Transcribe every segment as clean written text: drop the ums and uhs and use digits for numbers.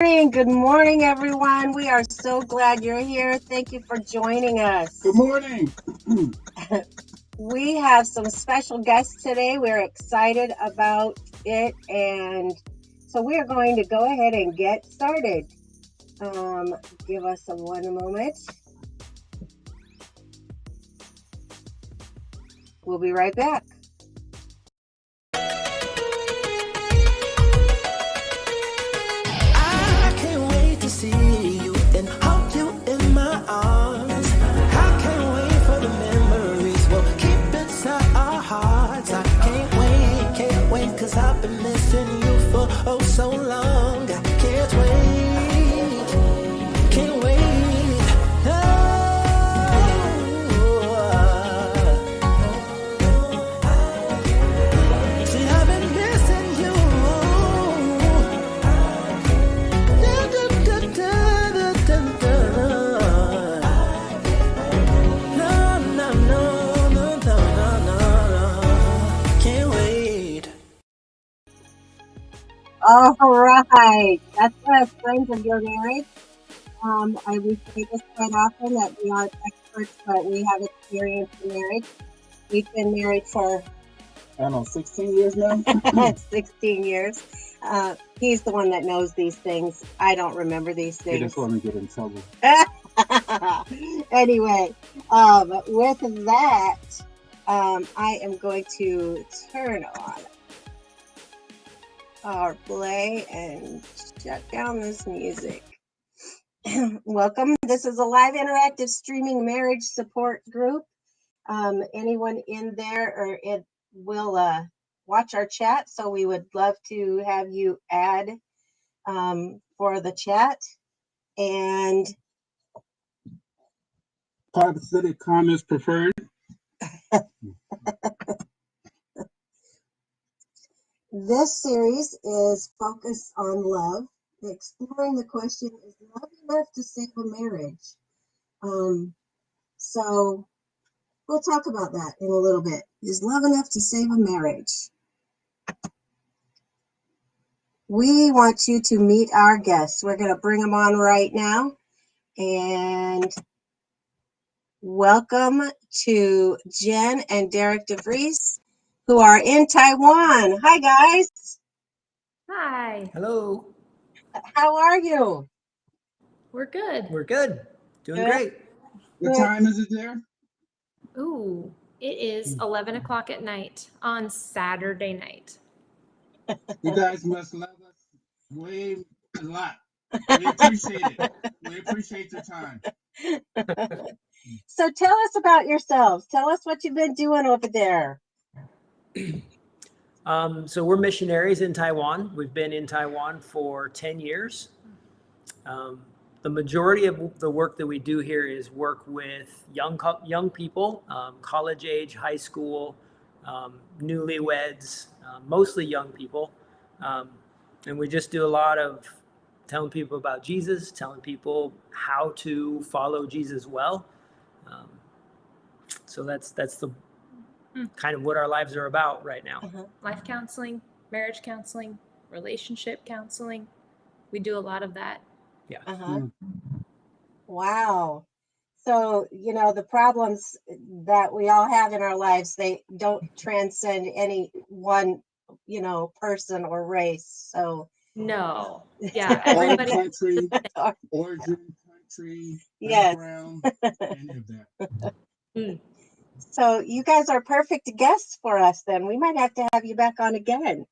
Good morning, everyone. We are so glad you're here. Thank you for joining us. Good morning. We have some special guests today. We're excited about it. And so we are going to go ahead and get started. Give us one moment. We'll be right back. I can't wait to see you and hold you in my arms. I can't wait for the memories we'll keep inside our hearts. I can't wait, 'cause I've been missing you for oh so long. I can't wait, can't wait. See, I've been missing you. Can't wait. All right. That's us, friends of your marriage. We say this quite often that we aren't experts, but we have experience in marriage. We've been married for I don't know, 16 years now? 16 years. He's the one that knows these things. I don't remember these You things. just want to get in trouble. Anyway, with that, I am going to turn on our play and shut down this music. Welcome. This is a live interactive streaming marriage support group. Anyone in there or it will watch our chat, so we would love to have you add for the chat. And Positive comments preferred. this series is focused on love, exploring the question, is love enough to save a marriage? So we'll talk about that in a little bit. Is love enough to save a marriage? We want you to meet our guests. We're going to bring them on right now. And welcome to Jen and Derek DeVries, who are in Taiwan. Hi, guys. Hi, Hello. How are you? we're good. We're good. Doing Good. great. What time is it there? Ooh, it is 11 o'clock at night on Saturday night. You guys must love us way a lot. We appreciate it. We appreciate your time. So tell us about yourselves. Tell us what you've been doing over there. So we're missionaries in Taiwan. We've been in Taiwan for 10 years. The majority of the work that we do here is work with young people, college age, high school, newlyweds, mostly young people. And we just do a lot of telling people about Jesus, telling people how to follow Jesus well. So that's the kind of what our lives are about right now. Life counseling, marriage counseling, relationship counseling. We do a lot of that. Yeah. Wow. So, the problems that we all have in our lives, they don't transcend any one, person or race. So, No. Yeah, All everybody. country, origin, country, Yes. background, any of that. So you guys are perfect guests for us then. We might have to have you back on again.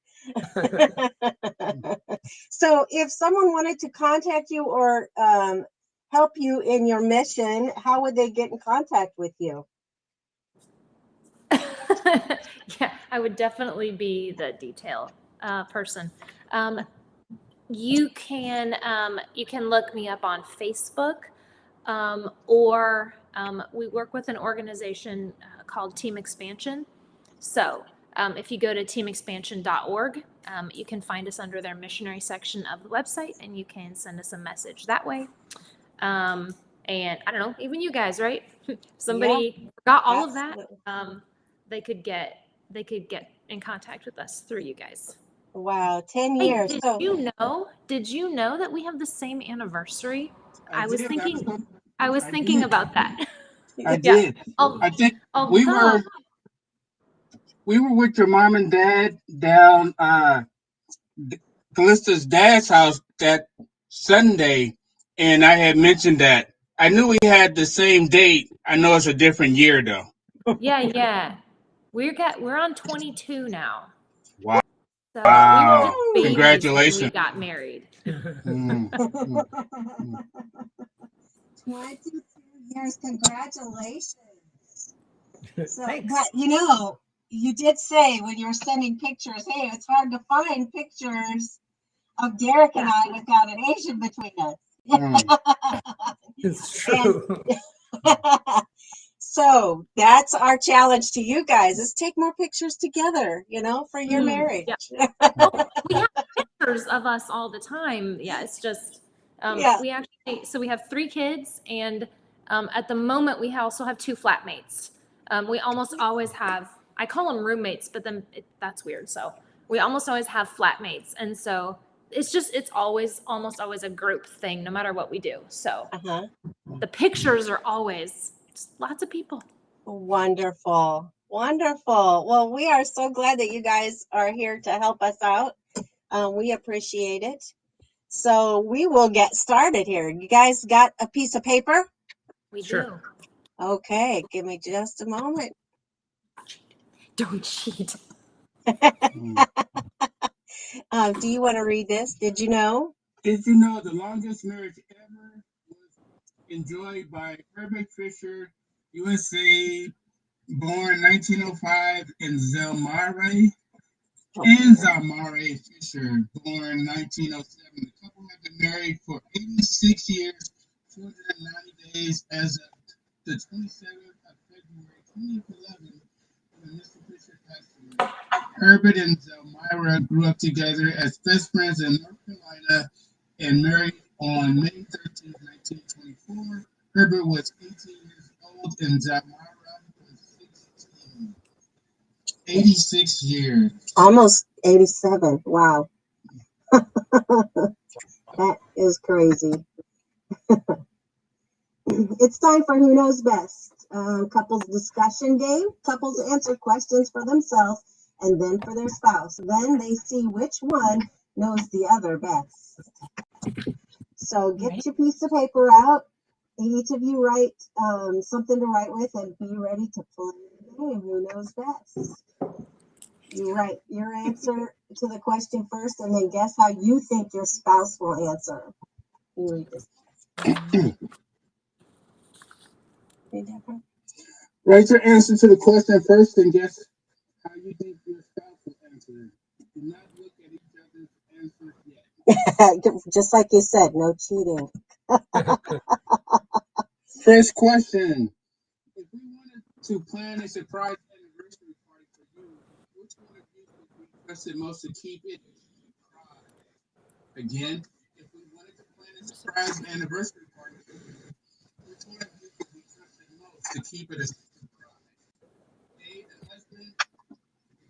So if someone wanted to contact you or help you in your mission, how would they get in contact with you? Yeah, I would definitely be the detail person. You can look me up on Facebook, or we work with an organization called Team Expansion. So if you go to teamexpansion.org, you can find us under their missionary section of the website, and you can send us a message that way. And I don't know, even you guys, right? Somebody forgot all of that. They could get in contact with us through you guys. Wow, 10 Hey, years. So did you know that we have the same anniversary? I was did. thinking did. about that. I Yeah. did. Oh, I think oh we God. were with your mom and dad down Calista's dad's house that Sunday, and I had mentioned that. I knew we had the same date. I know it's a different year though. Yeah. We're on 22 now. Wow. So we were just Woo! babies when we Congratulations. got married. Mm, mm, mm. 22 years. Congratulations. So, Thanks. but you did say when you were sending pictures, hey, it's hard to find pictures of Derek and I without an Asian between us. It's true. So that's our challenge to you guys is take more pictures together, for your marriage. Yeah. Oh, we have pictures of us all the time. Yeah, it's just Yeah. we have 3 kids, and at the moment we also have 2 flatmates. We almost always have, I call them roommates, but then that's weird. So we almost always have flatmates, and so it's almost always a group thing, no matter what we do. So the pictures are always just lots of people. Wonderful. Well, we are so glad that you guys are here to help us out. We appreciate it. So we will get started here. You guys got a piece of paper? We Sure. do. Okay, give me just a moment. Don't cheat. Do you want to read this? Did you know? Did you know the longest marriage ever was enjoyed by Herbert Fisher, USA, born 1905, and Zelmare Fisher, born 1907. The couple have been married for 86 years, 290 days, as of the 27th of February 2011, when Mr. Fisher passed away. Herbert and Zelmira grew up together as best friends in North Carolina and married on May 13, 1924. Herbert was 18 years old and Zelmira was 16. 86 years. Almost 87. Wow. That is crazy. It's time for Who Knows Best. Couples discussion game. Couples answer questions for themselves and then for their spouse. Then they see which one knows the other best. So get your piece of paper out. Each of you write something to write with and be ready to play the game. Who knows best? You write your answer to the question first and then guess how you think your spouse will answer. You read this. Write your answer to the question first and guess how you think your spouse will answer. Do not look at each other's answers yet. Just like you said, no cheating. First question. If we wanted to plan a surprise anniversary party for you, which one of you would be trusted most to keep it a surprise? Again, if we wanted to plan a surprise anniversary party for you, which one of you would be trusted most to keep it a surprise? A, the husband,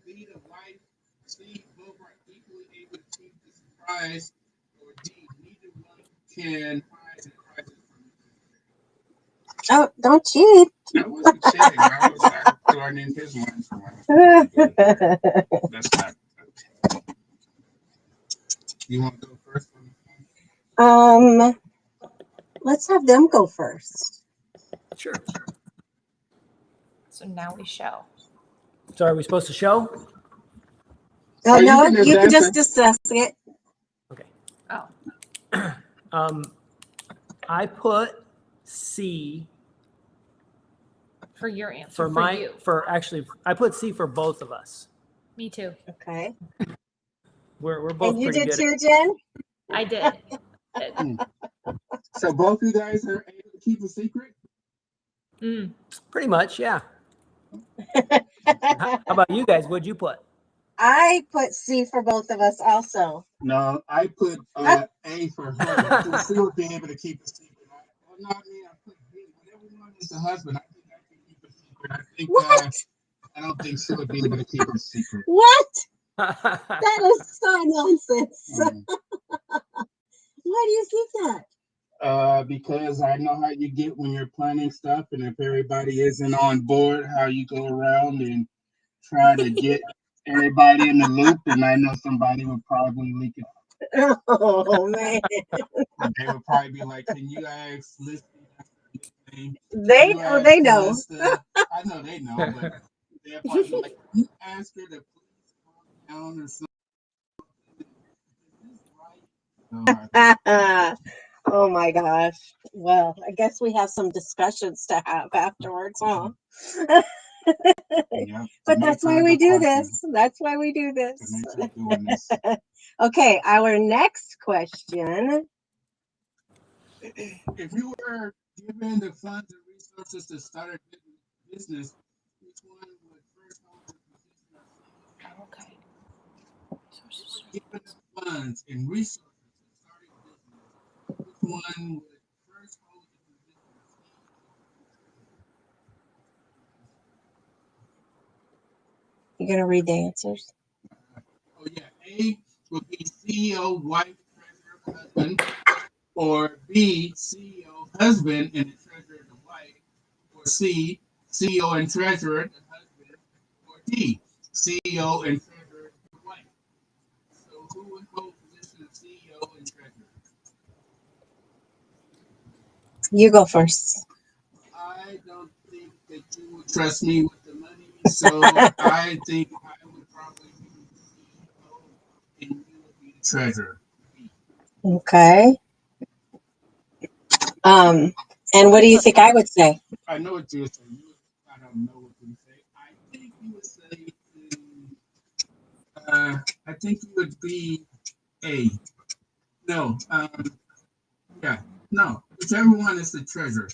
B, the wife, C, both are equally able to keep the surprise, or D, neither one can hide the surprise from you. Oh, don't cheat. I wasn't cheating. I was learning his lines for one. That's not. You want to go first? Let's have them go first. Sure. So now we show. So are we supposed to show? Oh, you no, can just you can just answer. discuss it. Okay. Oh, I put C for your answer. for my I put C for both of us. Me too. Okay. We're both And you pretty did good. too, Jen? I did. So both you guys are able to keep a secret? Pretty much, yeah. How about you guys? What'd you put? I put C for both of us also. No, I put A for her. I think she would be able to keep a secret. Well, not me. I put B. Whatever one is the husband, I think I can keep a secret. I think What? I don't think she would be able to keep a secret. What? That is so nonsense. Why do you think that? Because I know how you get when you're planning stuff, and if everybody isn't on board, how you go around and try to get everybody in the loop. And I know somebody would probably leak it. Oh man, They would probably be like, "Can you ask Listy?" That's her nickname. they You know. ask They know. Calista. I know they know, but they'll probably be like, "Can you ask her to please calm down or something? Is this right?" So, Oh my gosh. Well, I guess we have some discussions to have afterwards, huh? yeah, But that's why we do this. That's why we do The this. nature of doing this. Okay, our next question. If you were given the funds and resources to start a business, which one would first hold the position of CEO? Okay. If you were given the funds and resources to start a business, which one would first hold the position of You're going to read the answers? CEO? Oh yeah, A would be CEO, wife, treasurer, husband, or B, CEO, husband, and the treasurer, the wife, or C, CEO and treasurer, the husband, or D, CEO and treasurer, the wife. So who would hold the position of CEO and treasurer? You go first. I don't think that you would trust me with the money, so I think I would probably be the CEO and you would be the treasurer. Okay. And what do you think I would say? I know what you're saying. I don't know what you say. I think you would say, I think you would be A. No, yeah, no, whichever one is the treasurer.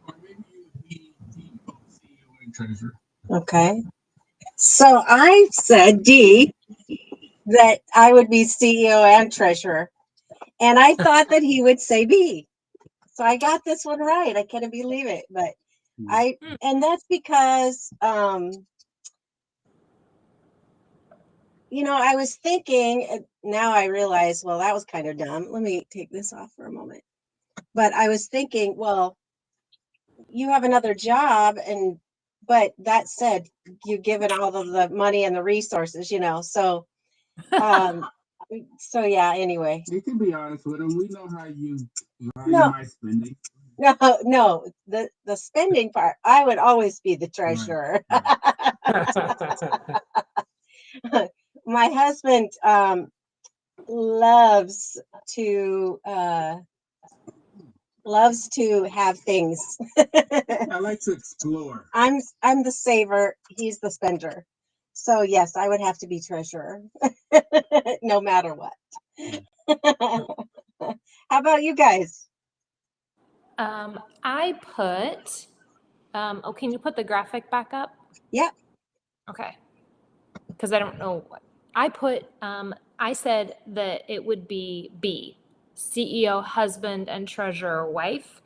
Or maybe you would be D, both CEO and treasurer. Okay. So I said D, that I would be CEO and treasurer. And I thought that he would say B. So I got this one right. I couldn't believe it. But and that's because, I was thinking, now I realize, well, that was kind of dumb. Let me take this off for a moment. But I was thinking, well, you have another job, but that said, you're given all of the money and the resources, so so yeah, anyway. You can be honest with them. We know how you value No. my spending. No, the spending part, I would always be the treasurer. My husband loves to have things. I like to explore. I'm the saver, he's the spender. So yes, I would have to be treasurer, no matter what. How about you guys? I put, can you put the graphic back up? Yep. Okay. Because I don't know what I put. I said that it would be B, CEO, husband, and treasurer, wife.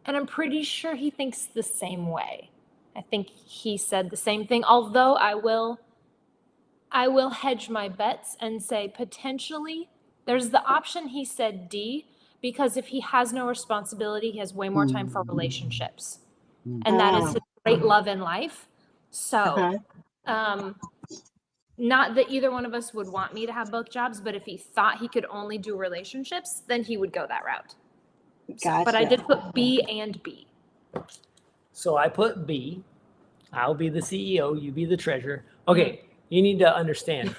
And I'm pretty sure he thinks the same way. I think he said the same thing, although I will hedge my bets and say potentially there's the option he said D, because if he has no responsibility, he has way more time for relationships. And that is his great love in life. So, not that either one of us would want me to have both jobs, but if he thought he could only do relationships, then he would go that route. Gotcha. But I did put B and B. So I put B. I'll be the CEO, you be the treasurer. Okay, you need to understand.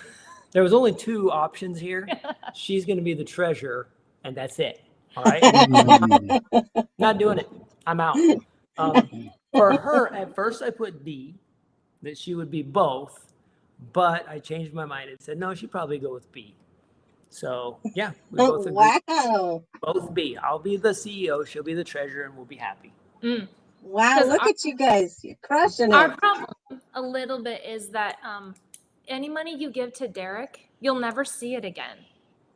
There was only two options here. She's going to be the treasurer, and that's it. All right? Not doing it. I'm out. For her, at first I put D, that she would be both, but I changed my mind and said, no, she'd probably go with B. So, yeah, we both agree. Wow. Both B. I'll be the CEO, she'll be the treasurer, and we'll be happy. Wow, look at you guys. You're crushing it. Our problem a little bit is that any money you give to Derek, you'll never see it again.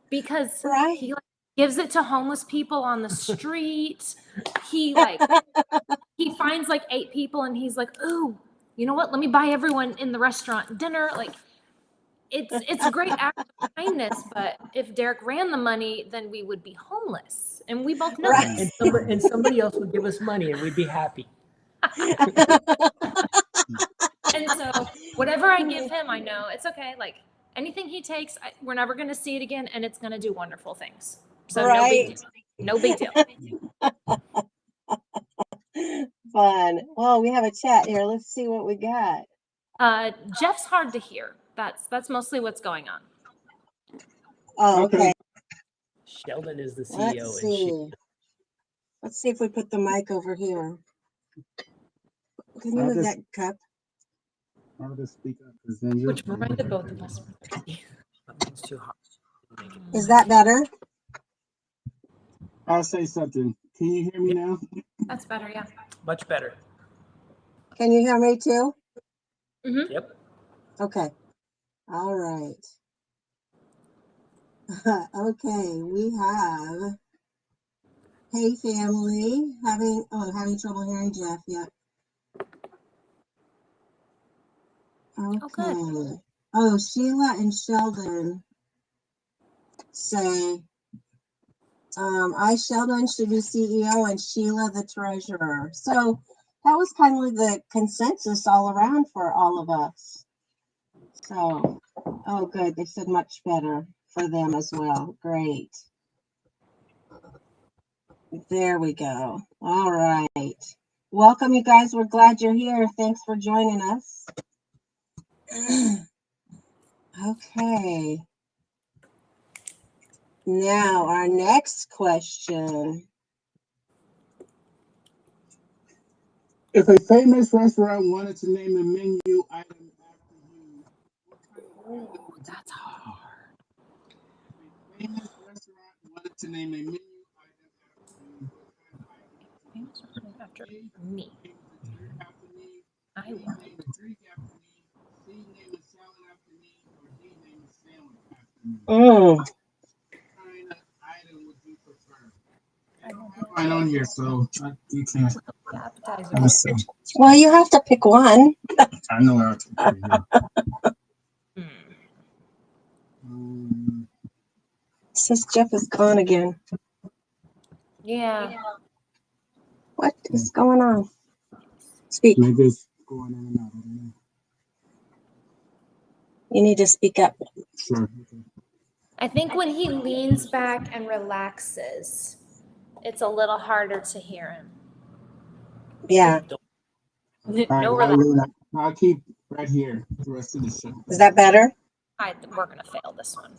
Because he gives it to homeless people on the street. He he finds 8 people and he's like, ooh, you know what? Let me buy everyone in the restaurant dinner. it's a great act of kindness, but if Derek ran the money, then we would be homeless, and we both know Right. this. And somebody else would give us money and we'd be happy. And so whatever I give him, I know it's okay. Like anything he takes, we're never going to see it again, and it's going to do wonderful things. So Right. no big deal. Fun. Well, we have a chat here. Let's see what we got. Jeff's hard to hear. That's mostly what's going on. Oh, okay. Sheldon is the CEO. Let's and see. Let's see if we put the mic over here. Can you move that cup? I'll just speak up because then you're. Which reminded both of us. It's too hot. Is that better? I'll say something. Can you hear me now? That's better, yeah. Much better. Can you hear me too? Mm-hmm. Yep. Okay. All right. Okay, we have Hey Family having trouble hearing Jeff. Yep. Okay. Oh, Sheila and Sheldon say, I, Sheldon, should be CEO and Sheila the treasurer. So that was kind of the consensus all around for all of us. So, oh, good. They said much better for them as well. Great. There we go. All right. Welcome, you guys. We're glad you're here. Thanks for joining us. Okay. Now, our next question. If a famous restaurant wanted to name a menu item after you, what kind of item would you That's hard. If a famous restaurant wanted to name a menu item after you, what kind of item would you After A, me. name the dessert after me, I B, want name a drink after me, C, name a salad after me, or D, name a sandwich after me. Mm. What kind of item would you prefer? I don't have mine on here, so you can't. appetizer. Let's see. Well, you have to pick one. I know how to put it Hmm. here. It says Jeff is gone again. Yeah. What is going on? Speak. Maybe it's going in and out. I don't know. You need to speak up. Sure. Okay. I think when he leans back and relaxes, it's a little harder to hear him. Yeah. All right, No relax. I'll keep right here the rest of the show. Is that better? We're gonna fail this one.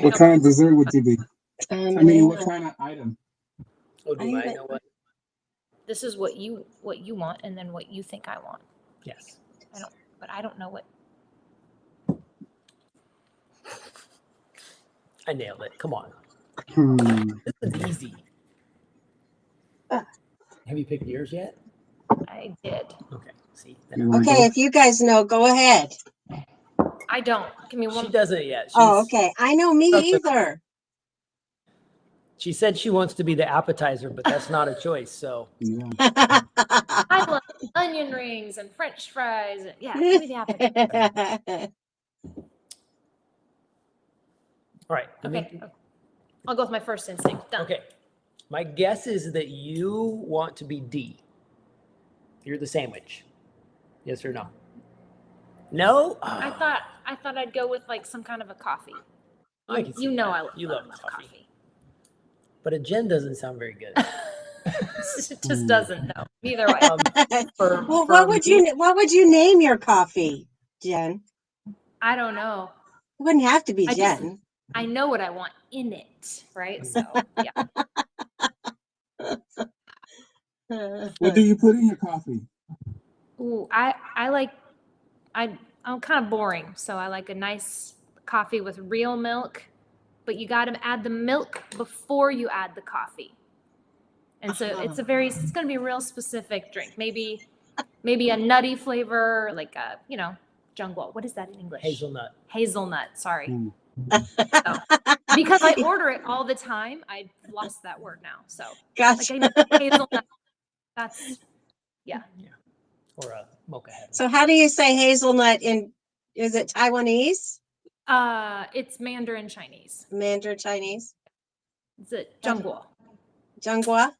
What kind of dessert would you be? I mean, what yeah. kind of item? Oh, do I know what? This is what you want, and then what you think I want. Yes. But I don't know what. I nailed it. Come on. This is easy. Have you picked yours yet? I did. Okay. See. Okay, if you guys know, go ahead. I don't. Give me one. She doesn't yet. Oh, okay. I know me either. She said she wants to be the appetizer, but that's not a choice. So Yeah. I love onion rings and French fries. Yeah, give me the appetizer. all right. Okay. I'll go with my first instinct. Done. Okay. My guess is that you want to be D. You're the sandwich. Yes or no? No? I thought I'd go with like some kind of a coffee. I can see You know that. I love You love coffee. coffee. But a Jen doesn't sound very good. It just doesn't know. Neither way. Well, what would you name your coffee, Jen? I don't know. It wouldn't have to be I Jen. I know what I want in it, right? So yeah. What do you put in your coffee? Ooh, I'm kind of boring, so I like a nice coffee with real milk, but you got to add the milk before you add the coffee. And so it's going to be a real specific drink. Maybe a nutty flavor, like a, jungle. What is that in English? Hazelnut. Hazelnut, sorry. So, because I order it all the time, I lost that word now. So Gotcha. like I know hazelnut. That's yeah. Or mocha heaven. So how do you say hazelnut is it Taiwanese? It's Mandarin Chinese. Mandarin Chinese? Is it Zhengguo? Zhenghua?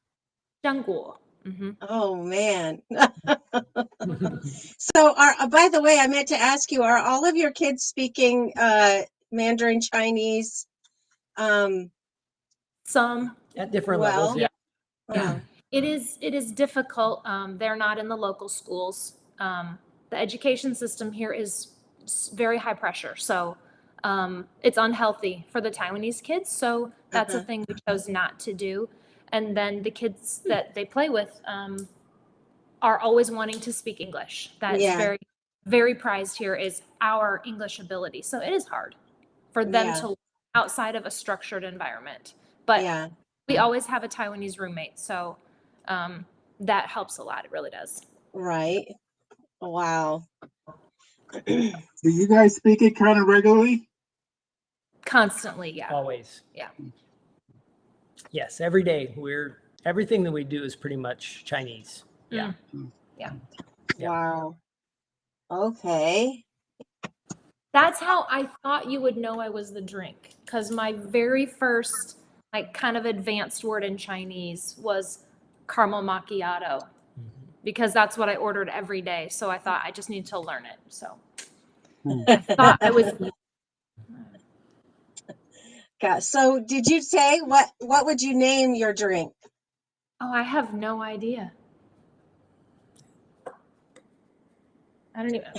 Zhengguo. Mm-hmm. Oh man. So by the way, I meant to ask you, are all of your kids speaking Mandarin Chinese? Some. At different Well, levels, yeah. yeah. It is difficult. They're not in the local schools. The education system here is very high pressure, so it's unhealthy for the Taiwanese kids. So that's a thing we chose not to do. And then the kids that they play with are always wanting to speak English. That's Yeah. very, very prized here is our English ability. So it is hard for them Yeah. to live outside of a structured environment. But Yeah. we always have a Taiwanese roommate, so that helps a lot. It really does. Right. Wow. Do you guys speak it kind of regularly? Constantly, yeah. Always. Yeah. Yes, every day. Everything that we do is pretty much Chinese. Yeah. Yeah. Yeah. Wow. Okay. That's how I thought you would know I was the drink, because my very first like kind of advanced word in Chinese was caramel macchiato, because that's what I ordered every day. So I thought I just need to learn it. So I thought I was. God. So did you say what would you name your drink? Oh, I have no idea. I don't even.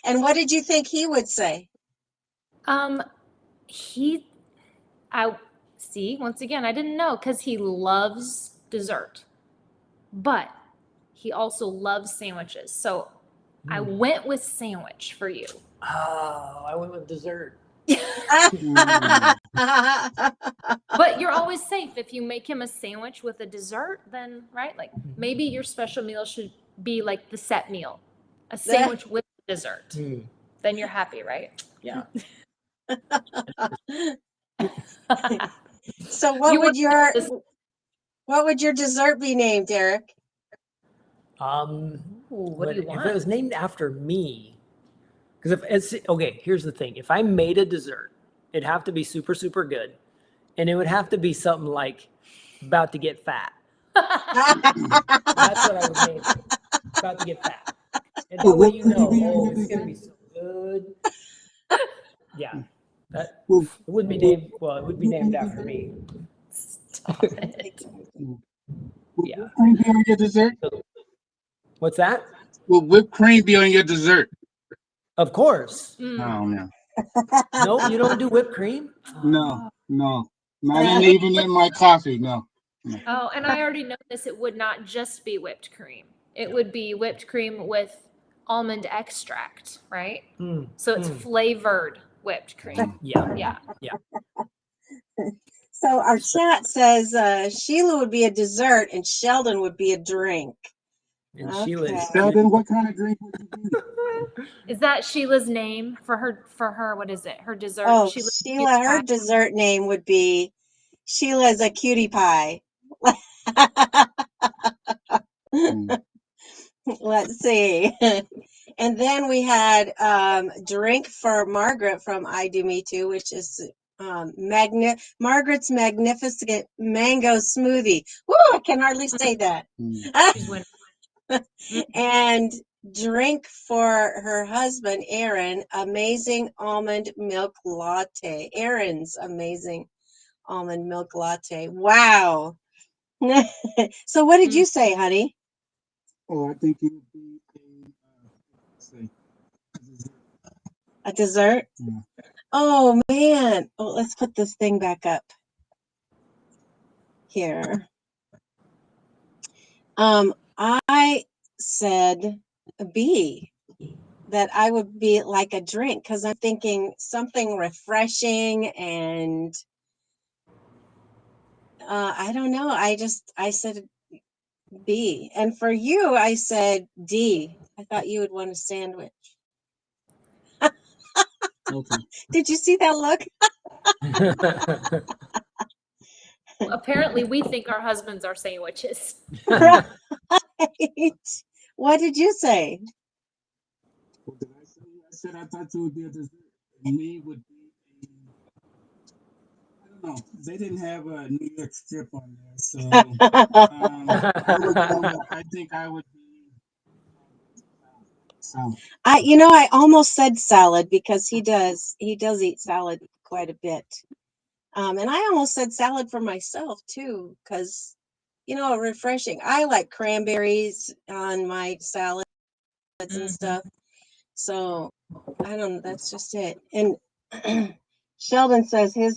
And what did you think he would say? I see, once again, I didn't know, because he loves dessert, but he also loves sandwiches. So I went with sandwich for you. Oh, I went with dessert. But you're always safe if you make him a sandwich with a dessert, then, right? Like maybe your special meal should be like the set meal, a sandwich with dessert. Then you're happy, right? Yeah. So what would your dessert be named, Derek? What do you If want? it was named after me, because if it's okay, here's the thing: if I made a dessert, it'd have to be super, super good, and it would have to be something like about to get fat. That's what I would name it. About to get fat, and that way you know, oh, it's gonna be so good. Yeah, that it wouldn't be named. Well, it would be named after me. Stop it. Yeah. Will whipped cream be on your dessert? What's that? Will whipped cream be on your dessert? Of course. Oh no. No, you don't do whipped cream? No. Not even in my coffee, no. Oh, and I already know this. It would not just be whipped cream. It would be whipped cream with almond extract, right? So it's flavored whipped cream. Yeah. So our chat says Sheila would be a dessert and Sheldon would be a drink. And Sheila. Sheldon, what kind of drink would you be? Is that Sheila's name for her? What is it? Her dessert? Oh, Sheila, her dessert name would be Sheila's a cutie pie. Let's see. And then we had drink for Margaret from I Do Me Too, which is Margaret's Magnificent Mango Smoothie. Woo, I can hardly say that. And drink for her husband, Aaron, Amazing Almond Milk Latte. Aaron's Amazing Almond Milk Latte. Wow. So what did you say, honey? Oh, I think it would be A dessert? Yeah. Oh, man. Oh, let's put this thing back up here. I said B, that I would be like a drink, because I'm thinking something refreshing and I don't know. I said B. And for you, I said D. I thought you would want a sandwich. Okay. Did you see that look? Apparently, we think our husbands are sandwiches. Right. What did you say? What did I say? I said I thought you would be a dessert. And me would be I don't know. They didn't have a New York strip on there, so I would go with, I think I would be salad. I almost said salad because he does eat salad quite a bit. And I almost said salad for myself too, because refreshing. I like cranberries on my salads and stuff. So I don't know, that's just it. And Sheldon says his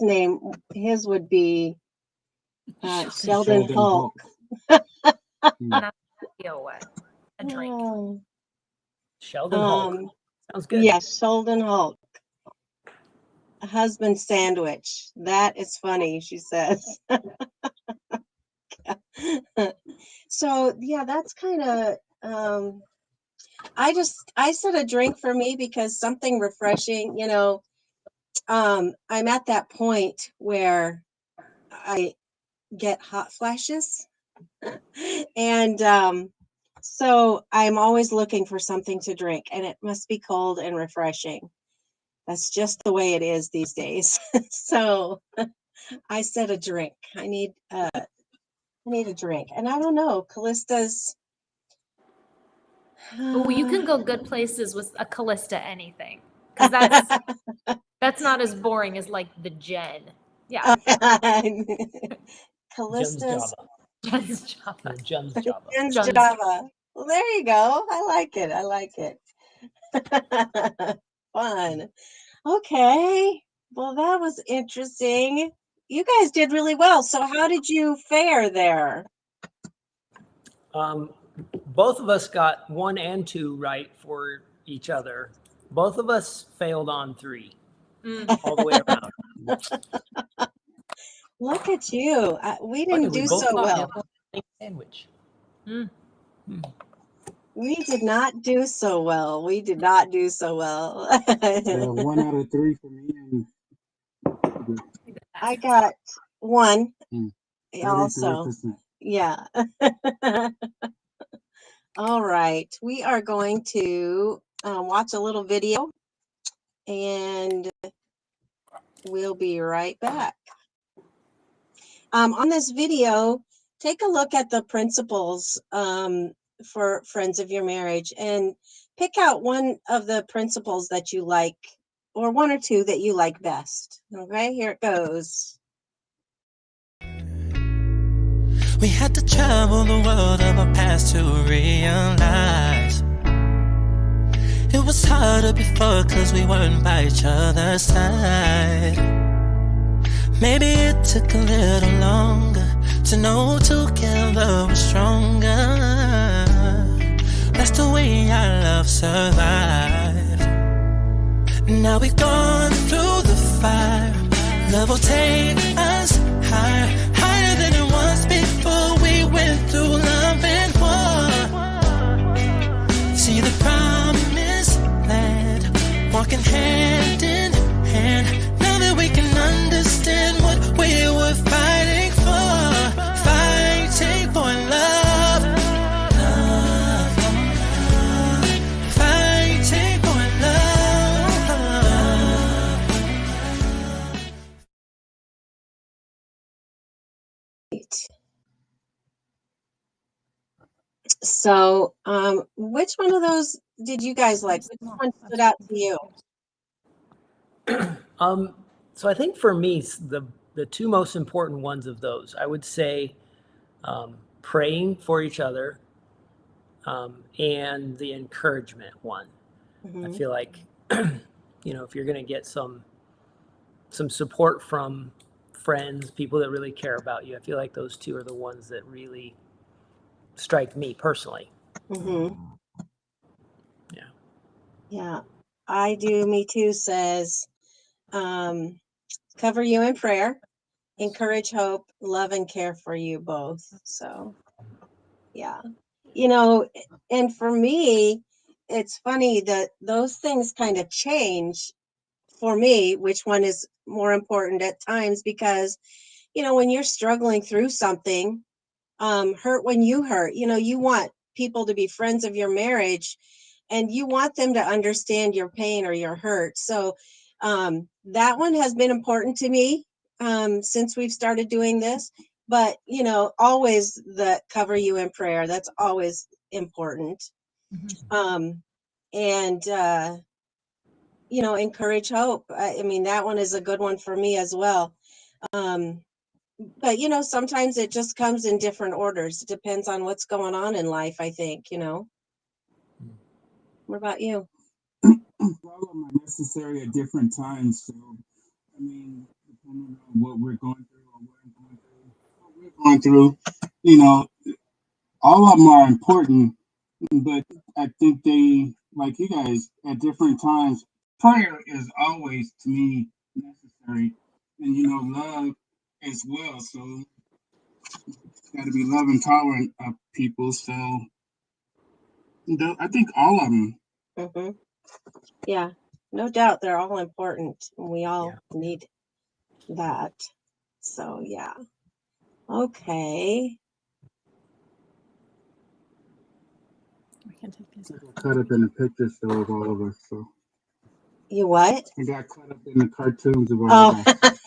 would be Sheldon Sheldon Hulk. Not a drink. Oh, Sheldon Hulk. Sounds good. yes, Sheldon Hulk. A husband sandwich. That is funny, she says. So yeah, that's kind of I said a drink for me because something refreshing, I'm at that point where I get hot flashes. And so I'm always looking for something to drink, and it must be cold and refreshing. That's just the way it is these days. So I said a drink. I need a drink. And I don't know, Calista's Oh, you can go good places with a Calista anything. Because that's not as boring as like the Jen. Yeah. Calista's Jen's Java. Jen's Java. Jen's Jen's- Java. Well, there you go. I like it. Fun. Okay. Well, that was interesting. You guys did really well. So how did you fare there? Both of us got 1 and 2 right for each other. Both of us failed on 3 all the way around. Look at you. We didn't do both so got well. a sandwich. We did not do so well. We did not do so well. 1 out of 3 for me. And I got 1 33%. also. Yeah. All right. We are going to watch a little video and we'll be right back. On this video, take a look at the principles for Friends of Your Marriage and pick out one of the principles that you like, or 1 or 2 that you like best. Okay, here it goes. We had to travel the world of our past to realize it was harder before cause we weren't by each other's side. Maybe it took a little longer to know together we're stronger. That's the way our love survived. Now we've gone through the fire. Love will take us higher, higher than it was before we went through love and war. See the promised land, walking hand in hand. Now that we can understand what we were fighting for, fighting for love, love, love, fighting for So, which one of those did you guys like? Which one stood out to you? So I think for me, the 2 most important ones of those, I would say praying for each other and the encouragement one. I feel like, if you're going to get some support from friends, people that really care about you, I feel like those 2 are the ones that really strike me personally. Yeah, I do. Me too says, cover you in prayer, encourage, hope, love, and care for you both. So, yeah, and for me, it's funny that those things kind of change for me, which one is more important at times, because, when you're struggling through something, hurt when you hurt, you want people to be friends of your marriage, and you want them to understand your pain or your hurt. So that one has been important to me since we've started doing this. But, you know, always the cover you in prayer. That's always important. And, you know, encourage hope. I mean, that one is a good one for me as well. But, you know, sometimes it just comes in different orders. It depends on what's going on in life, I think, you know. What about you? All of them are necessary at different times. So, I mean, depending on what we're going through or what I'm going through, what we're going through, you know, all of them are important. But I think they, like you guys, at different times, prayer is always, to me, necessary. And, you know, love as well. So, got to be love and tolerant of people. So, I think all of them. Mm-hmm. Yeah, no doubt they're all important. We all need that. So, yeah. Okay. We can take these. I got caught up in the pictures though of all of us. So You what? I got caught up in the cartoons of all of us.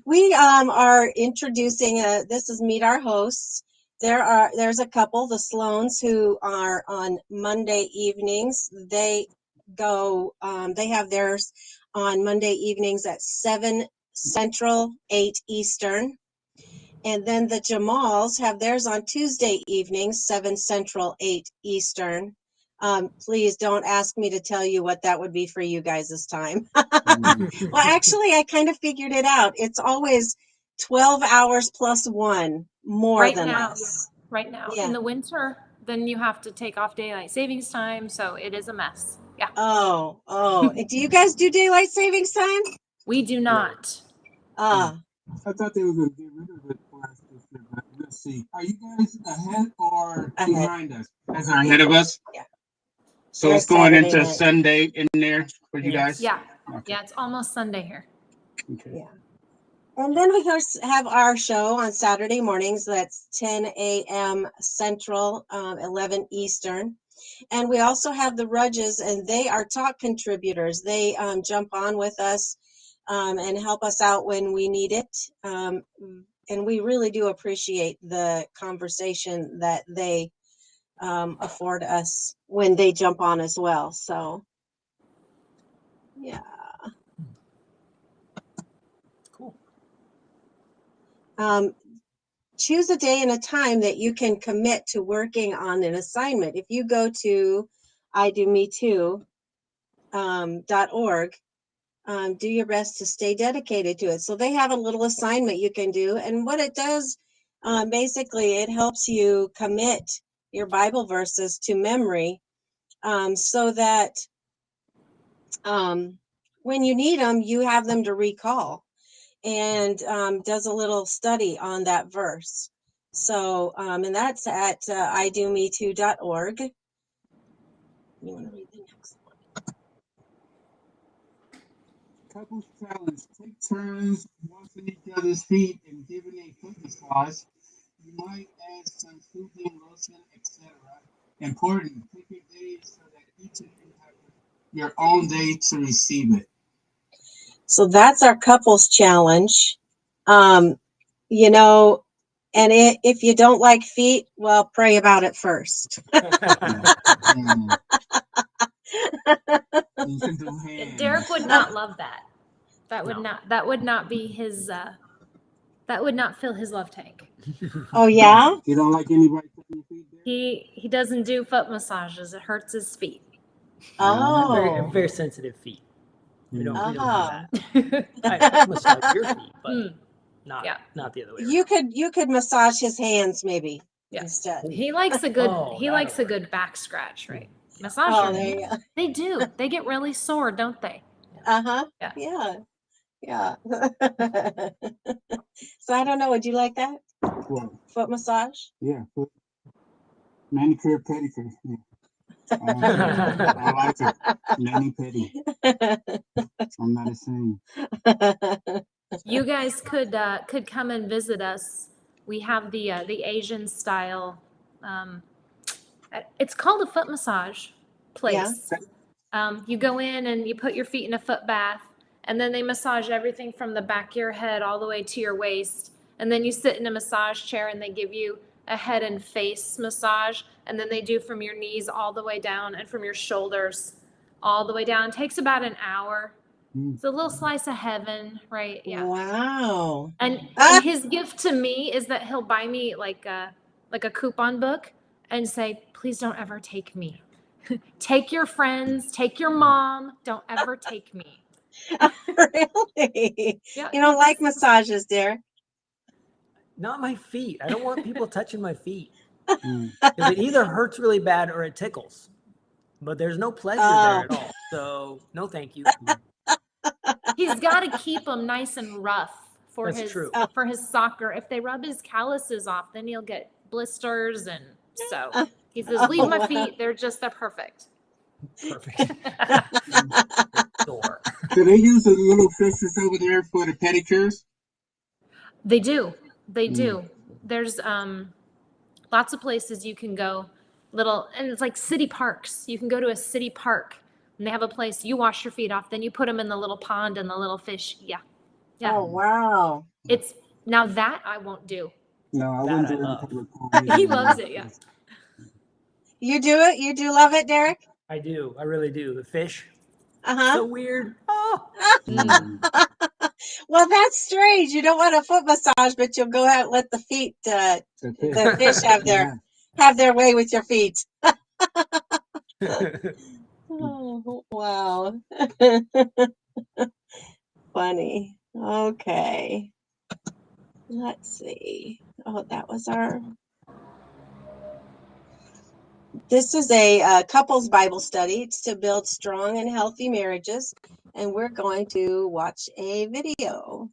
We are introducing this is Meet Our Hosts. There's a couple, the Sloans, who are on Monday evenings. They have theirs on Monday evenings at 7 Central, 8 Eastern. And then the Jamals have theirs on Tuesday evenings, 7 Central, 8 Eastern. Please don't ask me to tell you what that would be for you guys this time. Well, actually, I kind of figured it out. It's always 12 hours plus one more Right than now, us. right now. Yeah. In the winter, then you have to take off daylight savings time, so it is a mess. Yeah. Oh. Do you guys do daylight savings time? We do not. Ah. I thought they were going to get rid of it for us this year, but we'll see. Are you guys ahead or Ahead. behind us? You guys are ahead of us? Yeah. So We're it's going Saturday into night. Sunday in there for you guys? Yeah. Okay. Yeah, it's almost Sunday here. Okay. Yeah. And then we have our show on Saturday mornings. That's 10 a.m. Central, 11 Eastern. And we also have the Rudges, and they are talk contributors. They jump on with us and help us out when we need it. And we really do appreciate the conversation that they afford us when they jump on as well. So, yeah. Cool. Choose a day and a time that you can commit to working on an assignment. If you go to idometoo.org, do your best to stay dedicated to it. So they have a little assignment you can do. And what it does, basically, it helps you commit your Bible verses to memory so that when you need them, you have them to recall, and does a little study on that verse. So, and that's at idometoo.org. You want to read the next one? Couples challenge. Take turns washing each other's feet and giving a foot massage. You might add some soothing lotion, etc. Important. Pick your days so that each of you have your own day to receive it. So that's our couples challenge. You know, and if you don't like feet, well, pray about it first. Derek would not love that. That would not be his that would not fill his love tank. Oh yeah? You don't like anybody touching your feet there? He doesn't do foot massages. It hurts his feet. Oh. Very sensitive feet. We don't do Uh-huh. that. I massage your feet, but not the other way around. You could massage his hands maybe instead. He likes a good back scratch, right? Massage your there you hands. They do. They get really sore, don't they? Uh-huh. Yeah. Yeah. So I don't know, would you like that? What? Foot massage? Yeah, foot. Manicure, pedicure. Yeah. I like it. Mani pedi. I'm not ashamed. You guys could come and visit us We have the Asian style. It's called a foot massage place. You go in and you put your feet in a foot bath, and then they massage everything from the back of your head all the way to your waist. And then you sit in a massage chair and they give you a head and face massage. And then they do from your knees all the way down and from your shoulders all the way down. It takes about an hour. It's a little slice of heaven, right? Yeah. Wow. And his gift to me is that he'll buy me like a coupon book and say, please don't ever take me. Take your friends, take your mom. Don't ever take me. Really? Yeah, You don't like massages, Derek? Not my feet. I don't want people touching my feet. Because it either hurts really bad or it tickles. But there's no pleasure there at all. So no, thank you. He's got to keep them nice and rough for That's true. for his soccer. If they rub his calluses off, then he'll get blisters. And so he says, leave my feet. They're perfect. Perfect. Sore. Do they use the little fishes over there for the pedicures? They do. They do. There's lots of places you can go, and it's like city parks. You can go to a city park and they have a place, you wash your feet off, then you put them in the little pond and the little fish. Yeah. Yeah. Oh, wow. Now that I won't do. No, I wouldn't do it. He loves it. Yeah. You do it? You do love it, Derek? I do. I really do. The fish. Uh-huh. So weird. Oh. Well, that's strange. You don't want a foot massage, but you'll go out and let the feet, the fish have their way with your feet. Oh, wow. Funny. Okay. Let's see. Oh, that was this is a couples Bible study. It's to build strong and healthy marriages. And we're going to watch a video.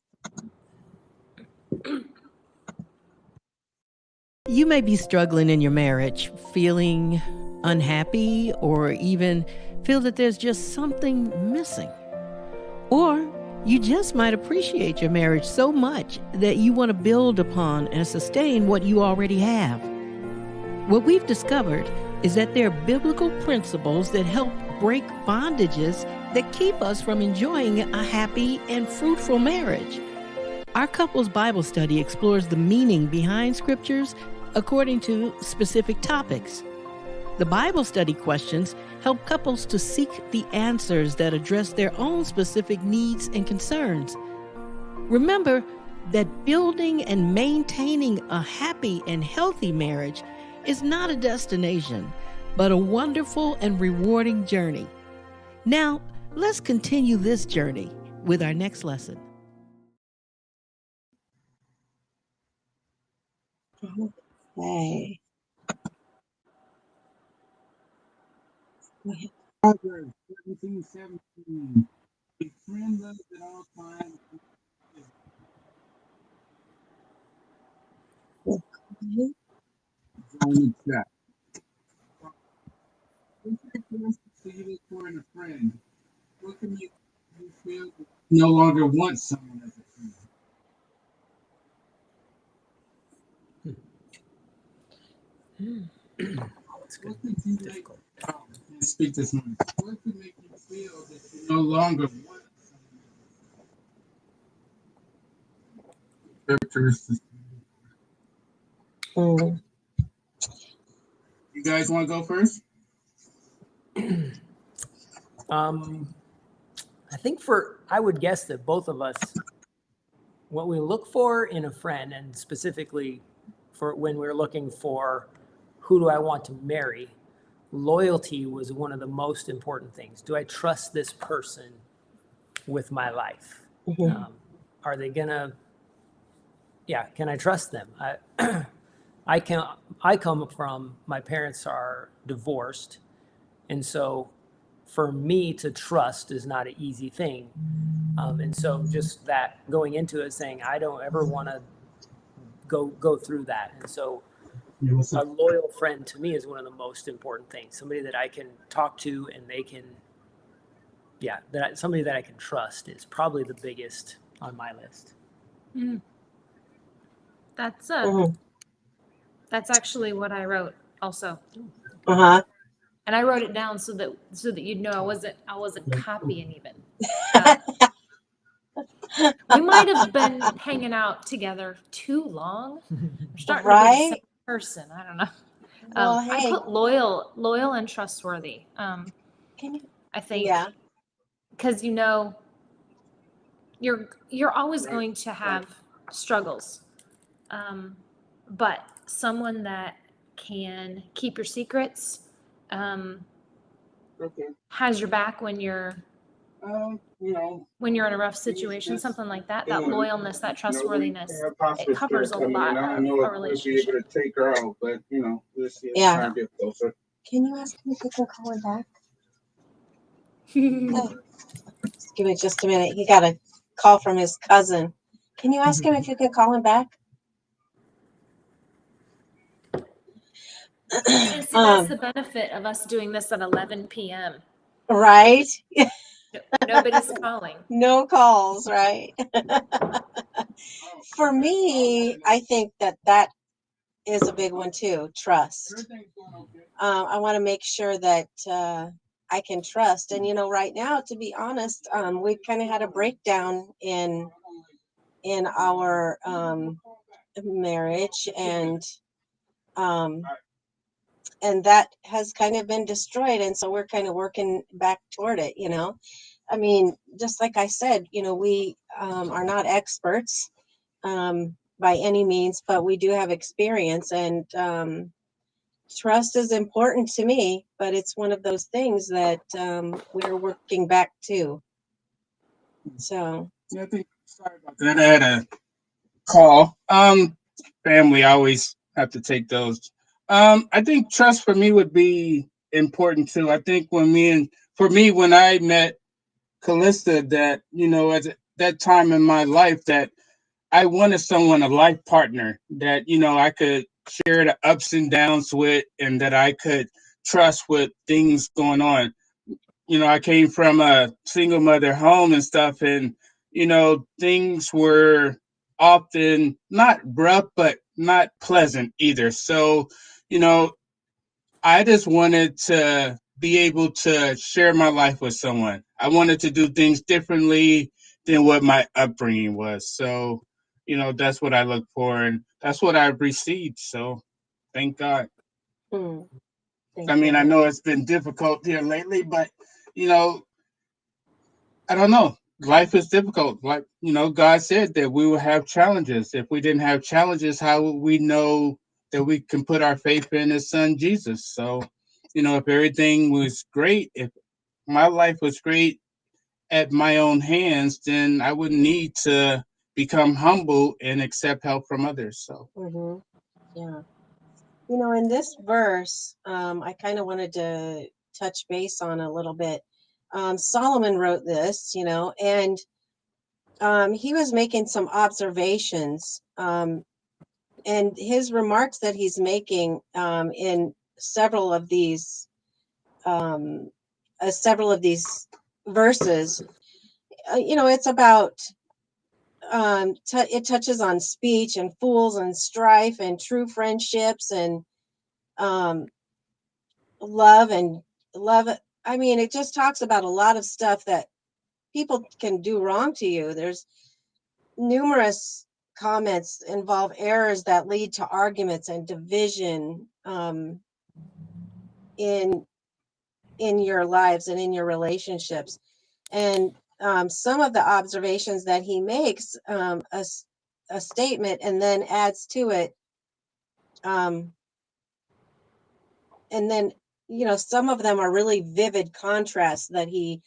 You may be struggling in your marriage, feeling unhappy, or even feel that there's just something missing. Or you just might appreciate your marriage so much that you want to build upon and sustain what you already have. What we've discovered is that there are biblical principles that help break bondages that keep us from enjoying a happy and fruitful marriage. Our couples Bible study explores the meaning behind scriptures according to specific topics. The Bible study questions help couples to seek the answers that address their own specific needs and concerns. Remember that building and maintaining a happy and healthy marriage is not a destination, but a wonderful and rewarding journey. Now, let's continue this journey with our next lesson. Okay. Proverbs 17:17. A friend loves at all times. On the chat. What do you look for in a friend? What can make you feel that you no longer want someone as a friend? What could you make, I can't speak this morning. What could make you feel that you no longer want someone? Characteristics. You guys want to go first? I think I would guess that both of us, what we look for in a friend, and specifically for when we're looking for who do I want to marry, loyalty was one of the most important things. Do I trust this person with my life? Are they gonna, can I trust them? I come from, my parents are divorced. And so for me to trust is not an easy thing. And so just that going into it saying, I don't ever want to go through that. And so a loyal friend to me is one of the most important things. Somebody that I can talk to and they can, somebody that I can trust is probably the biggest on my list. That's Mhm. that's actually what I wrote also. Uh-huh. And I wrote it down so that you'd know I wasn't copying even. Um, we might have been hanging out together too long. We're starting to be the same Right? person. I don't know. Well, I hey, put loyal and trustworthy. can you? I think Yeah. because you're always going to have struggles, but someone that can keep your secrets, Okay. has your back when you're in a rough situation, just something like that. That doing, loyalness, that we trustworthiness, have it hospice covers care a coming in. lot I don't of know a if we'll be able relationship. to take her out, but we'll see as Yeah. time gets closer. Can you ask him if he can call him back? Okay. Just give me just a minute. He got a call from his cousin. Can you ask him if you can call him back? And see, that's the benefit of us doing this at 11 p.m. Right? Nobody's calling. No calls, right? For me, I think that is a big one too. Trust. I want to make sure that I can trust. And right now, to be honest, we've kind of had a breakdown in our marriage, and that has kind of been destroyed. And so we're kind of working back toward it. I mean, just like I said, we are not experts by any means, but we do have experience, and trust is important to me, but it's one of those things that we're working back to. So, Yeah, I think sorry about that. I had a call. Family I always have to take those. I think trust for me would be important too. I think when I met Calista, that at that time in my life, that I wanted someone, a life partner that I could share the ups and downs with, and that I could trust with things going on. I came from a single mother home and stuff, and things were often not rough, but not pleasant either. So, you know, I just wanted to be able to share my life with someone. I wanted to do things differently than what my upbringing was. So, that's what I look for, and that's what I've received. So, thank God. thank I mean, I you. know it's been difficult here lately, but you know, I don't know. Life is difficult. Like, God said that we will have challenges. If we didn't have challenges, how would we know that we can put our faith in his son Jesus? So, if everything was great, if my life was great at my own hands, then I wouldn't need to become humble and accept help from others. So, Hmm. Yeah. In this verse, I kind of wanted to touch base on a little bit. Solomon wrote this, and he was making some observations, and his remarks that he's making in um, several of these verses, it's about it touches on speech and fools and strife and true friendships and um, love and love. I mean, it just talks about a lot of stuff that people can do wrong to you. There's numerous comments involve errors that lead to arguments and division in your lives and in your relationships. And some of the observations that he makes, a statement and then adds to it, um, and then some of them are really vivid contrasts that he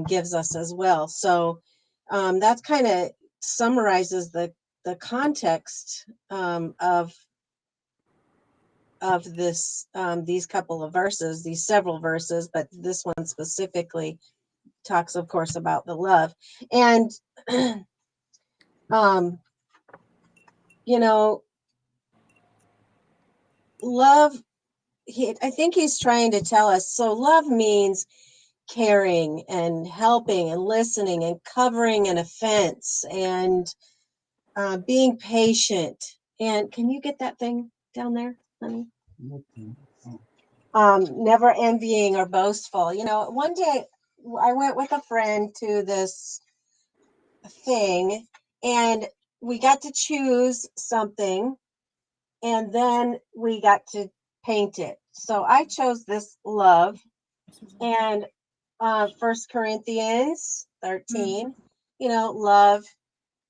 gives us as well. So that kind of summarizes the context of these couple of verses, these several verses, but this one specifically talks, of course, about the love. And um, love. I think he's trying to tell us. So love means caring and helping and listening and covering an offense and being patient And can you get that thing down there, honey? Okay. Oh. Never envying or boastful. You know, one day I went with a friend to this thing, and we got to choose something, and then we got to paint it. So I chose this love, and 1 Corinthians 13, you know, love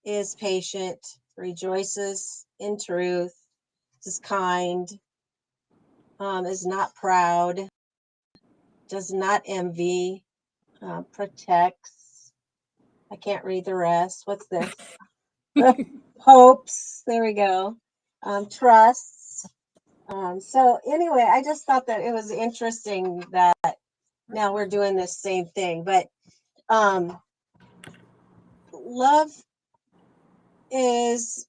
is patient, rejoices in truth, is kind, is not proud, does not envy, protects. I can't read the rest. What's this? Hopes. There we go. Trusts. So anyway, I just thought that it was interesting that now we're doing this same thing, but love is,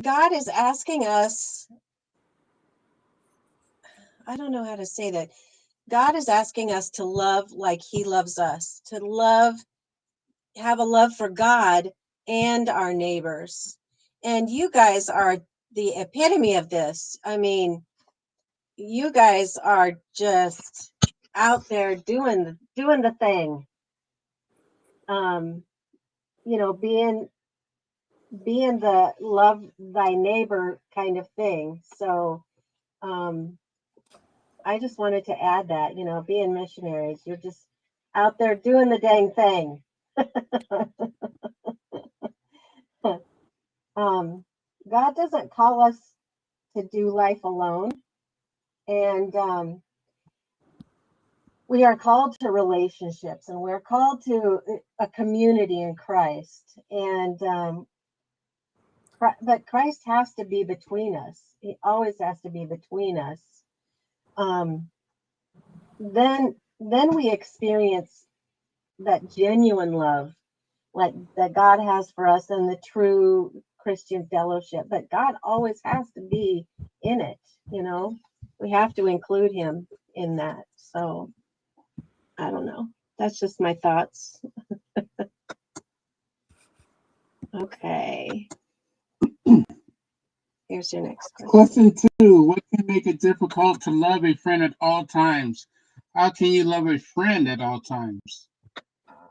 God is asking us, I don't know how to say that. God is asking us to love like he loves us, to love, have a love for God and our neighbors. And you guys are the epitome of this. I mean, you guys are just out there doing the thing. You know, being the love thy neighbor kind of thing. So I just wanted to add that, you know, being missionaries, you're just out there doing the dang thing. God doesn't call us to do life alone. And we are called to relationships, and we're called to a community in Christ. And but Christ has to be between us. He always has to be between us. Then we experience that genuine love, like that God has for us, and the true Christian fellowship. But God always has to be in it. You know, we have to include him in that. So I don't know. That's just my thoughts. Okay. Here's your next question. Question 2. What can make it difficult to love a friend at all times? How can you love a friend at all times?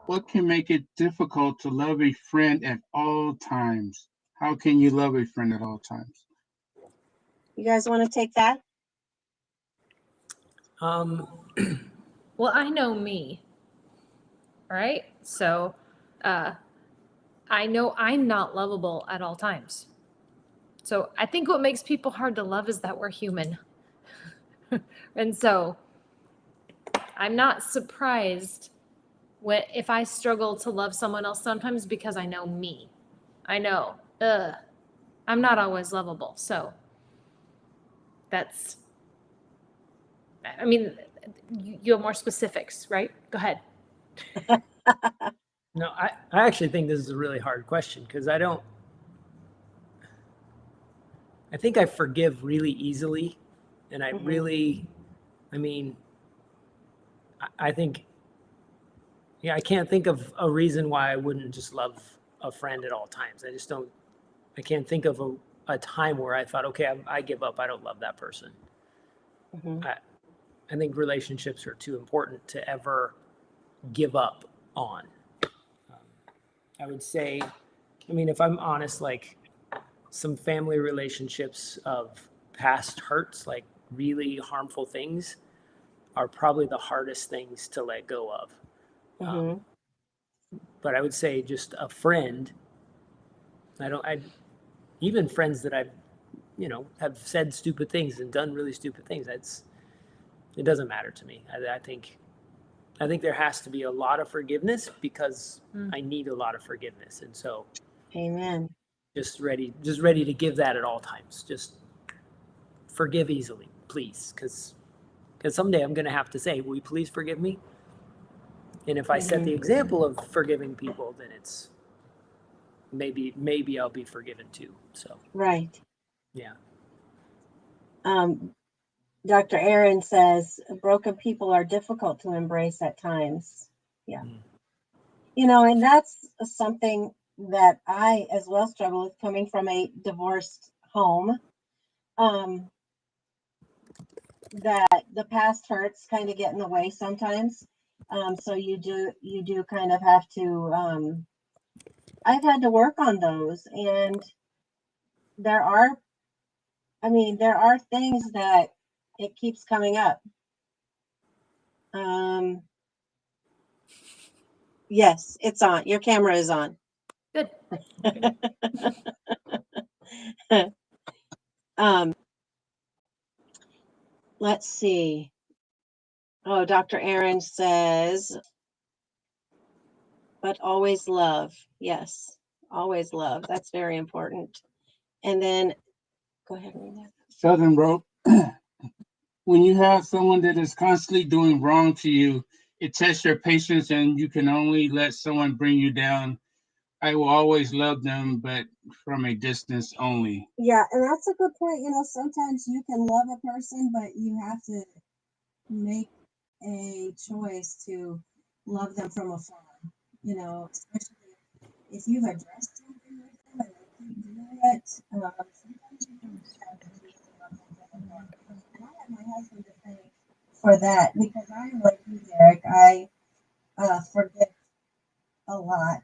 What can make it difficult to love a friend at all times? How can you love a friend at all times? You guys want to take that? Well, I know me, right? So I know I'm not lovable at all times. So I think what makes people hard to love is that we're human. And so I'm not surprised if I struggle to love someone else sometimes, because I know me. I know, I'm not always lovable. So that's, I mean, you have more specifics, right? Go ahead. No, I actually think this is a really hard question, because I think I forgive really easily. And I think, I can't think of a reason why I wouldn't just love a friend at all times. I can't think of a time where I thought, okay, I give up. I don't love that person. I think relationships are too important to ever give up on. I would say, if I'm honest, like some family relationships of past hurts, like really harmful things, are probably the hardest things to let go of. But I would say just a friend, even friends that have said stupid things and done really stupid things, it doesn't matter to me. I think there has to be a lot of forgiveness, because I need a lot of forgiveness. And so, Amen. just ready to give that at all times. Just forgive easily, please. Because someday I'm going to have to say, will you please forgive me? And if I set the example of forgiving people, then it's maybe I'll be forgiven too. So, Right. yeah. Dr. Aaron says broken people are difficult to embrace at times. Yeah. You know, and that's something that I as well struggle with, coming from a divorced home. That the past hurts kind of get in the way sometimes. So you do kind of have to, I've had to work on those, and there are things that it keeps coming up. Yes, it's on. Your camera is on. Good. Let's see. Oh, Dr. Aaron says, but always love. Yes, always love. That's very important. And then, go ahead and read that. Southern wrote, when you have someone that is constantly doing wrong to you, it tests your patience and you can only let someone bring you down. I will always love them, but from a distance only. Yeah, and that's a good point. Sometimes you can love a person, but you have to make a choice to love them from afar. Especially if you've addressed something with them and they keep doing it. Sometimes you can just have to choose to love them from afar. And I have my husband to thank for that, because I'm like you, Derek. I forget a lot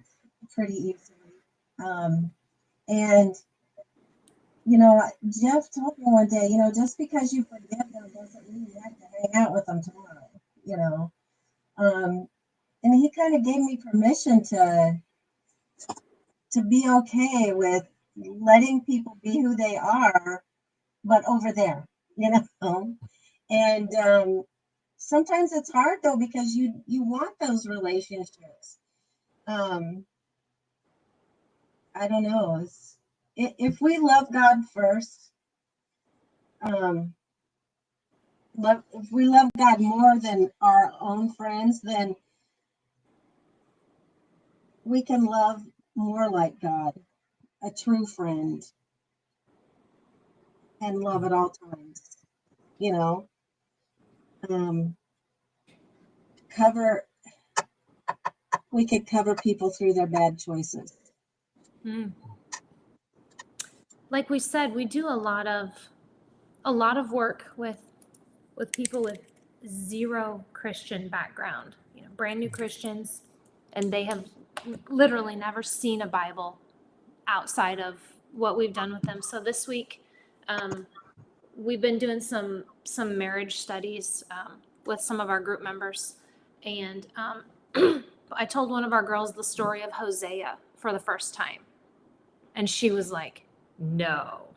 pretty easily. And Jeff told me one day, just because you forgive them doesn't mean you have to hang out with them tomorrow. And he kind of gave me permission to be okay with letting people be who they are, but over there, And sometimes it's hard though, because you want those relationships. I don't know. If we love God first, if we love God more than our own friends, then we can love more like God, a true friend, and love at all times. We could cover people through their bad choices. Like we said, we do a lot of work with people with zero Christian background, brand new Christians, and they have literally never seen a Bible outside of what we've done with them. So this week, we've been doing some marriage studies with some of our group members, and I told one of our girls the story of Hosea for the first time, and she was like, no.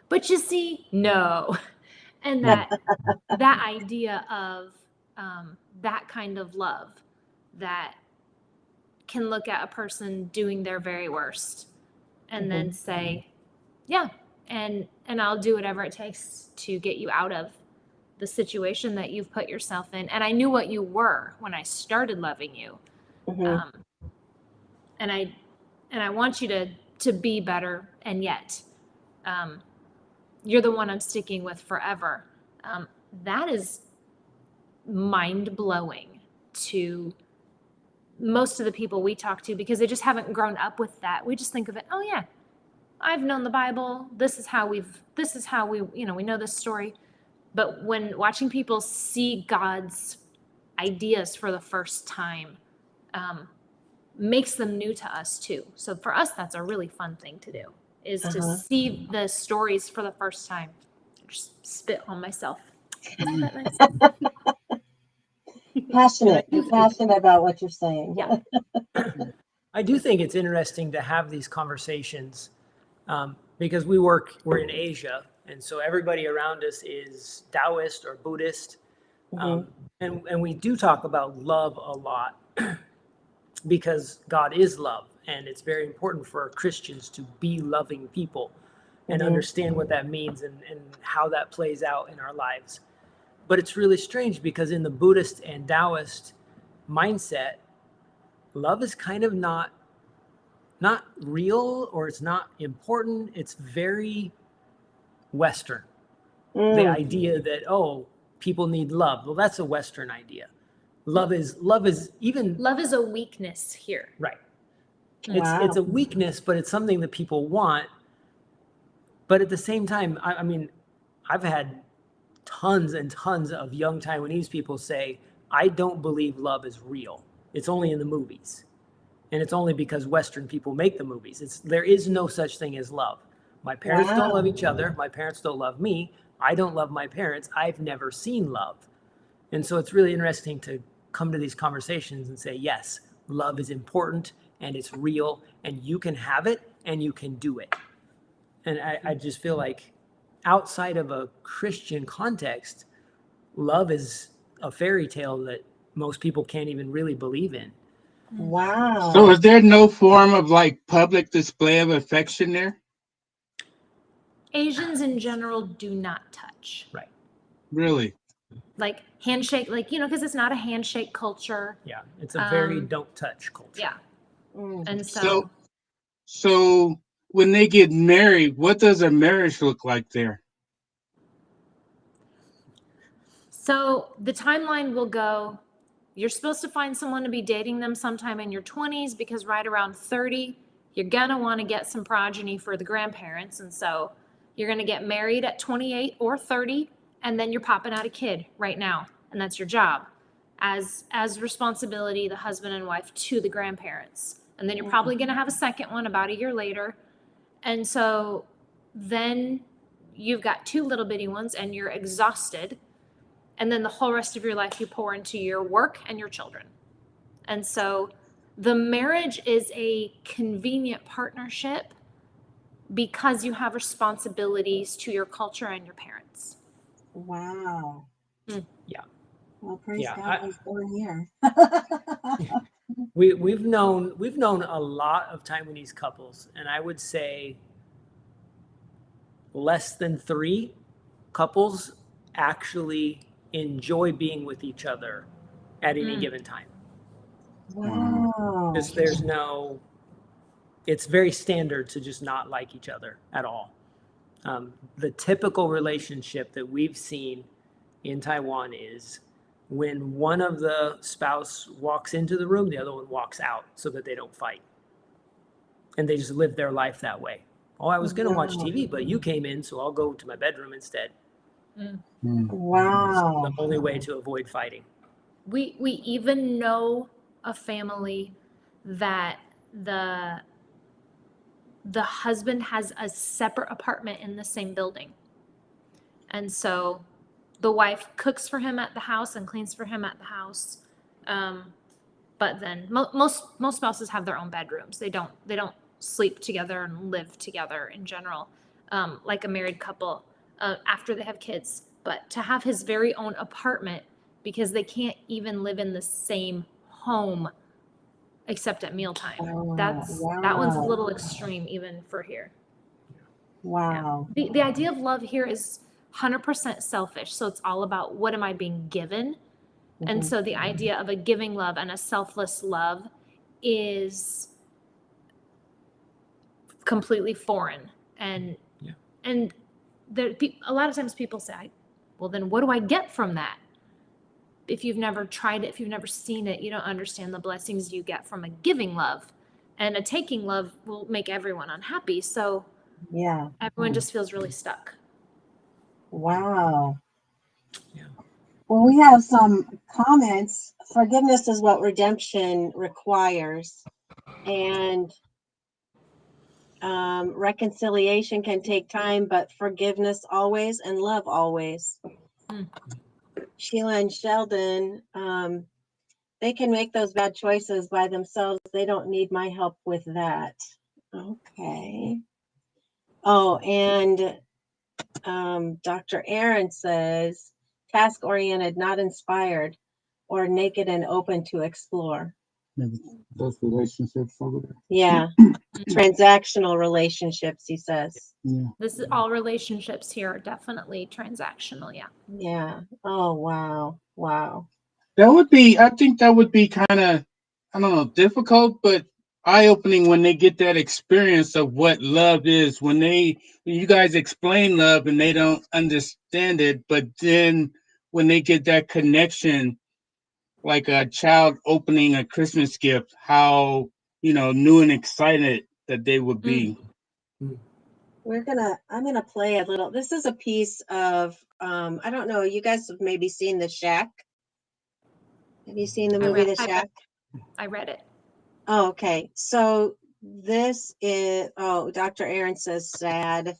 But you see, no. And that idea of that kind of love that can look at a person doing their very worst and then say, yeah, and I'll do whatever it takes to get you out of the situation that you've put yourself in. And I knew what you were when I started loving you. And I want you to be better, and yet you're the one I'm sticking with forever. That is mind-blowing to most of the people we talk to, because they just haven't grown up with that. We just think of it, oh yeah, I've known the Bible. This is how we we know this story. But when watching people see God's ideas for the first time, makes them new to us too. So for us, that's a really fun thing to do, is to see the stories for the first time. Just spit on myself. Isn't that nice? Passionate. You're passionate about what you're saying. Yeah. I do think it's interesting to have these conversations because we're in Asia, and so everybody around us is Taoist or Buddhist, and we do talk about love a lot because God is love, and it's very important for Christians to be loving people and understand what that means and how that plays out in our lives. But it's really strange because in the Buddhist and Taoist mindset, love is kind of not real, or it's not important. It's very Western. The idea that, people need love. Well, that's a Western idea. Love is a weakness here. Right. It's a weakness, but it's something that people want. But at the same time, I mean, I've had tons and tons of young Taiwanese people say, I don't believe love is real. It's only in the movies. And it's only because Western people make the movies. There is no such thing as love. My parents don't love each other. My parents don't love me. I don't love my parents. I've never seen love. And so it's really interesting to come to these conversations and say, yes, love is important and it's real and you can have it and you can do it. And I just feel like outside of a Christian context, love is a fairy tale that most people can't even really believe in. Wow. So is there no form of like public display of affection there? Asians in general do not touch. Right. Really? Like handshake, like, you know, because it's not a handshake culture. Yeah. It's a very don't touch culture. Yeah. Mm. And so So when they get married, what does a marriage look like there? So the timeline will go, you're supposed to find someone to be dating them sometime in your 20s because right around 30, you're going to want to get some progeny for the grandparents. And so you're going to get married at 28 or 30, and then you're popping out a kid right now. And that's your job as responsibility, the husband and wife to the grandparents. And then you're probably going to have a second one about a year later. And so then you've got two little bitty ones and you're exhausted. And then the whole rest of your life you pour into your work and your children. And so the marriage is a convenient partnership because you have responsibilities to your culture and your parents. Wow. Yeah. Well, praise Yeah, God I was born here. We've known a lot of Taiwanese couples, and I would say less than 3 couples actually enjoy being with each other at any given time. Wow. Because it's very standard to just not like each other at all. The typical relationship that we've seen in Taiwan is when one of the spouse walks into the room, the other one walks out so that they don't fight. And they just live their life that way. Oh, I was going to watch TV, but you came in, so I'll go to my bedroom instead. Wow. It's the only way to avoid fighting. We even know a family that the husband has a separate apartment in the same building. And so the wife cooks for him at the house and cleans for him at the house. But then most spouses have their own bedrooms. They don't sleep together and live together in general, like a married couple after they have kids. But to have his very own apartment because they can't even live in the same home except at mealtime. That one's a little extreme even for here. Wow. Yeah. The idea of love here is 100% selfish. So it's all about what am I being given? And so the idea of a giving love and a selfless love is completely foreign. And a lot of times people say, well, then what do I get from that? If you've never tried it, if you've never seen it, you don't understand the blessings you get from a giving love. And a taking love will make everyone unhappy. So yeah, everyone just feels really stuck. Wow. Yeah. Well, we have some comments. Forgiveness is what redemption requires. And reconciliation can take time, but forgiveness always and love always. Sheila and Sheldon, they can make those bad choices by themselves. They don't need my help with that. Okay. Oh, and Dr. Aaron says, task-oriented, not inspired, or naked and open to explore. Those relationships over there. Yeah. Transactional relationships, he says. Yeah. This is all relationships here are definitely transactional. Yeah. Yeah. Oh, wow. Wow. I think that would be kind of, I don't know, difficult, but eye-opening when they get that experience of what love is. When you guys explain love and they don't understand it, but then when they get that connection, like a child opening a Christmas gift, how new and excited that they would be. I'm gonna play a little. This is a piece of I don't know, you guys have maybe seen The Shack. Have you seen the movie The Shack? I read it. Oh, okay. So this is Dr. Aaron says sad.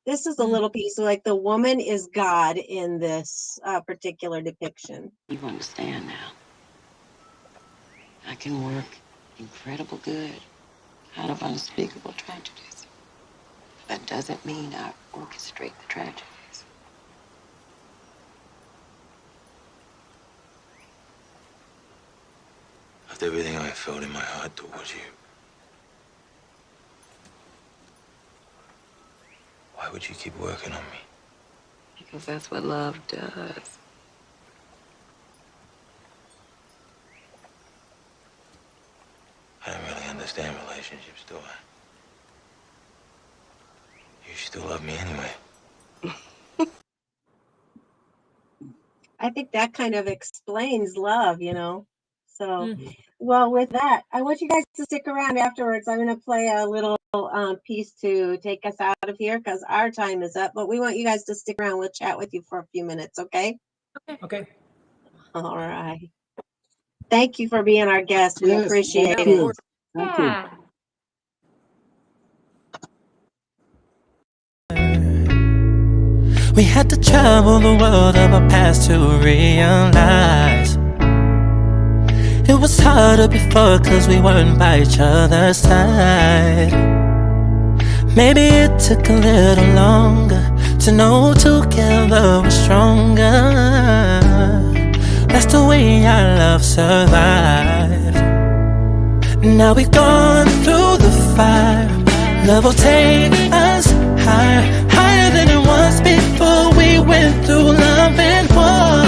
This is a little piece, like the woman is God in this particular depiction. You understand now. I can work incredible good out of unspeakable tragedies. That doesn't mean I orchestrate the tragedies. After everything I felt in my heart towards you, why would you keep working on me? Because that's what love does. I don't really understand relationships, do I? You still love me anyway. I think that kind of explains love, So, well, with that, I want you guys to stick around afterwards. I'm going to play a little piece to take us out of here because our time is up. But we want you guys to stick around. We'll chat with you for a few minutes, okay? Okay. All right. Thank you for being our guest. We Yes, appreciate thank it. you. Thank you. Yeah. We had to travel the world of our past to realize it was harder before cause we weren't by each other's side. Maybe it took a little longer to know together we're stronger. That's the way our love survived. Now we've gone through the fire. Love will take us higher, higher than it was before we went through love and war.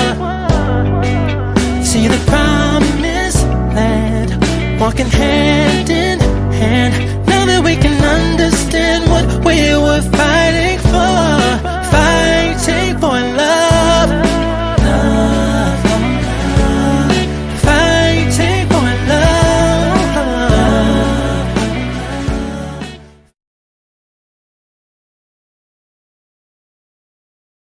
See the promised land, walking hand in hand.